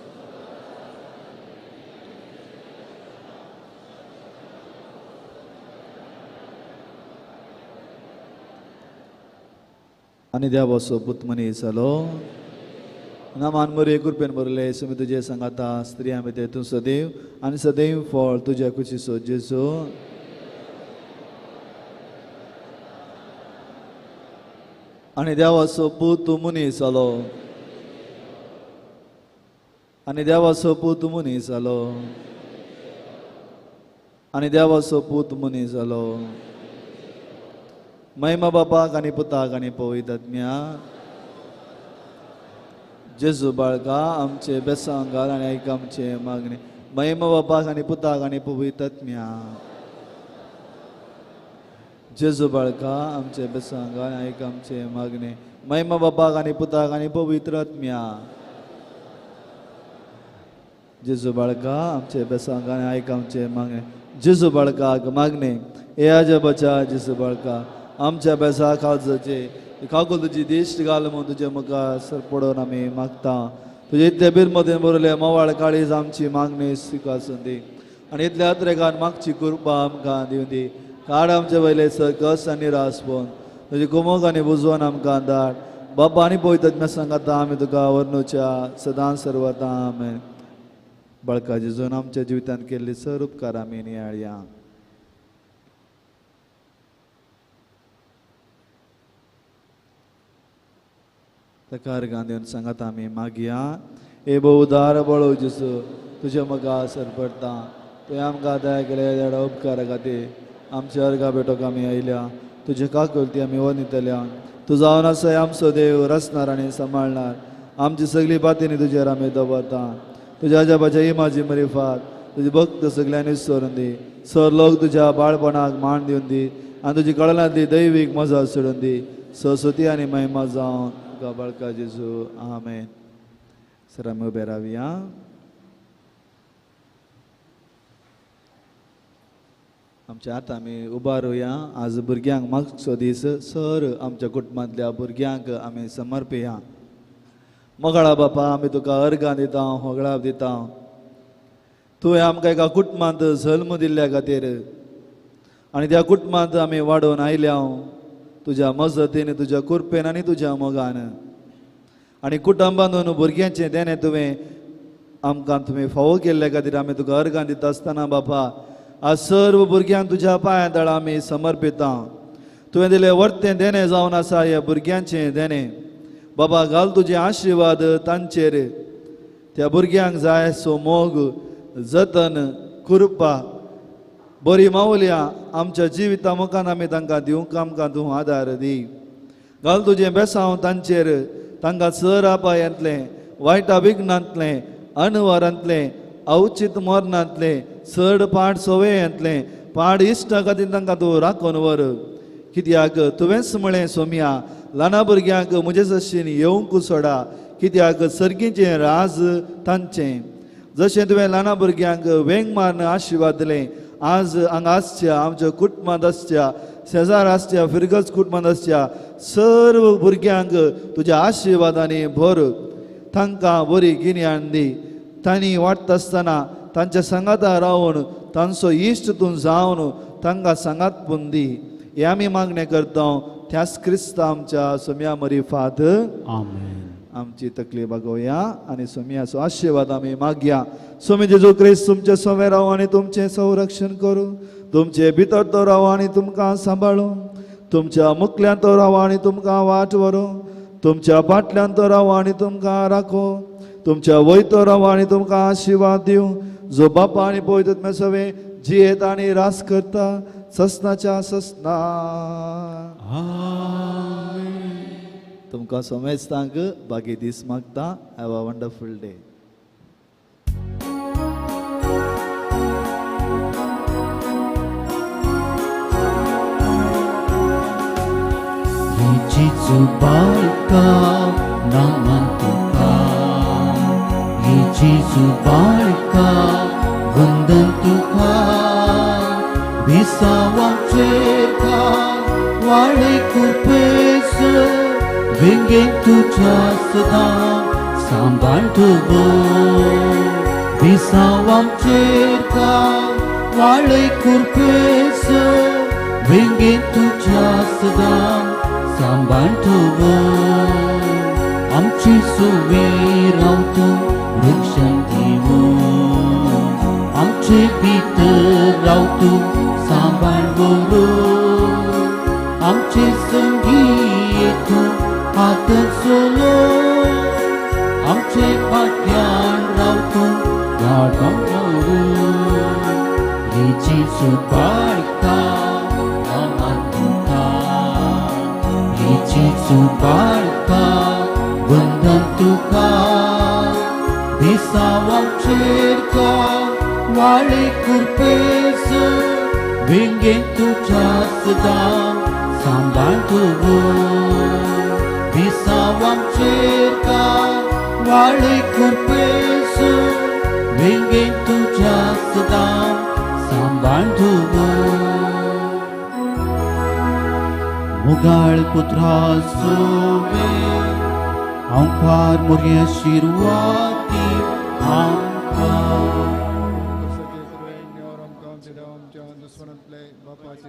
आनी देवा सोपूत मनीस जालो नामान मरे कृपेन बरले सुमी तुजे सांगाता स्त्रियां भितर तूं सदैव आनी सदैव फळ तुज्या कुशीचो जेजू. आनी देवाचो पूत तूं मनीस जालो, आनी देवाचो पूत मनीस जालो, आनी देवाचो पूत मनीस जालो. महिमा बापाक आनी पुताक आनी पवित्र आत्म्याक. जेजू बाळका आमचे बेसांव घाल आनी आयक आमचे मागणे. महिमा बापाक आनी पुताक आनी पवित्र आत्म्याक. जेजू बाळका आमचे बेसांव घाल आनी आयक आमचे मागणे. महिमा बापाक आनी पुताक आनी पवित्र आत्म्याक. जेजू बाळका आमचे बेसांव घाल आनी आयक आमचे मागणे. जेजू बाळकाक मागणे. हे आजोबाच्या जेजू बाळका आमच्या बेसा खावचे खावको तुजी दिश्ट घाल म्हणून तुजे मुखार सर पडोवन आमी मागता. तुजे इतले बीर मदें बरयले मोवाळ काळीज आमची मागणी स्विकासून दी आनी इतल्या अत्रेकान मागची कृपा आमकां दिवन दी. काड आमचे वयले सकस आनी निराश पोवन तुजी कुमोक आनी बुजवण आमकां धाड. बापा आनी पवित्र सांगाता आमी तुका वर्णुच्या सदां सर्वता. आमेन. बाळका जेजून आमच्या जिवितांत केल्ली सर उपकार आमी नियाळया. तकार गांधीन सांगात आमी मागया. ए बहुदार बळो जेजू तुज्या मगा सर पडटा. तुवें आमकां दया केले देडा उपकारा खातीर आमच्या अर्गा भेटोक आमी आयल्या. तुजे काकुलती आमी वनितल्या. तूं जावन आसाय आमचो देव रचणार आनी सांबाळणार. आमची सगळी बातींनी तुजेर आमी दवरता. तुज्या अजाबाच्या इमाची मरिफात तुजी भक्त सगळ्यांनी सोडून दी. सर लोक तुज्या बाळपणाक मान दिवन दी आनी तुजी कळनांतली दैवीक मजा सोडून दी. सरस्वती आनी महिमा जावन बाळका जेजू. आमेन. सर आमी उबे रावया. आमच्या आतां आमी उबारुया. आज भुरग्यांक मागचो दीस सर आमच्या कुटुंबांतल्या भुरग्यांक आमी समर्पया. मोगळा बापा आमी तुका अर्गां दिता, होगळा दिता. तुवें आमकां एका कुटुंबांत जल्म दिल्ल्या खातीर आनी त्या कुटुंबांत आमी वाडोवन आयल्या. तुज्या मजतीन तुज्या कृपेन आनी तुज्या मोगान आनी कुटुंबांतून भुरग्यांचें देणें तुवें आमकां तुवें फावो केल्ल्या खातीर आमी तुका अर्गां दिता आसतना बापा आज सर्व भुरग्यांक तुज्या पांया तळा आमी समर्पिता. तुवें दिलें वर्तें देणें जावन आसा ह्या भुरग्यांचें देणें. बाबा घाल तुजे आशिर्वाद तांचेर. त्या भुरग्यांक जाय सो मोग जतन कृपा बरी मावल्या आमच्या जिविता मुखान आमी तांकां दिवंक आमकां तूं आदार दी. घाल तुजें बेसांव तांचेर. तांकां सर आपायांतलें वायटा विघ्नांतलें अनवरांतलें अवचित मरणांतलें चड पाड सवयांतलें पाड इश्टा खातीर तांकां तूं राखून व्हर. कित्याक तुवेंच म्हळें सोम्या ल्हाना भुरग्यांक म्हजे जशेन येवंक सोडा कित्याक सर्गीचें राज तांचें. जशें तुवें ल्हाना भुरग्यांक वेंग मारून आशिर्वाद दिलें आज हांगा आसच्या आमच्या कुटुंबांत आसच्या शेजार आसच्या फिरगज कुटुंबांत आसच्या सर्व भुरग्यांक तुज्या आशिर्वादांनी भर. तांकां बरी गिन्यान दी. तांणी वाडटा आसतना तांच्या सांगाता रावन तांचो इश्ट तूं जावन तांकां सांगात पूण दी. हे आमी मागणें करता त्याच क्रिस्त आमच्या सोम्या मरिफात. आमेन. आमची तकली बागोवया आनी सोम्याचो आशिर्वाद आमी मागया. स्वामी जेजू क्रिस्त तुमचे सोवे राव आनी तुमचे संरक्षण करूं तुमचे भितर तो राव आनी तुमकां सांबाळूं तुमच्या मुखल्यान तो राव आनी तुमकां वाट व्हरूं तुमच्या फाटल्यान तो राव आनी तुमकां राखो तुमच्या वयतो राव आनी तुमकां आशिर्वाद दिवं जो बापा आनी पवित्र सवे जियेत आनी रास करता ससनाच्या ससना तुमकां सोमेस्तांक बागी दीस मागता have a wonderful day Jesu barka naman tuka Jesu barka gundan tuka Bisawang cerka wale kurpes Vingeng tuja sedang sambar tubo Bisawang cerka wale kurpes Vingeng tuja sedang सांभाळतो आमची सुवे रावतो रक्षण देवो आमचे भितर रावतो सांभाळवो आमचे संगी येतो आदर सोलो आमचे फाटल्यान रावतो गाडो येची बाळका Jesu barka gundan tuka Bisawang cerka wale kurpes Vingeng tuja sedang sambar tubo Bisawang cerka wale kurpes Vingeng tuja sedang sambar tubo Mugal putra sobe Ampar muria shirwati Ampar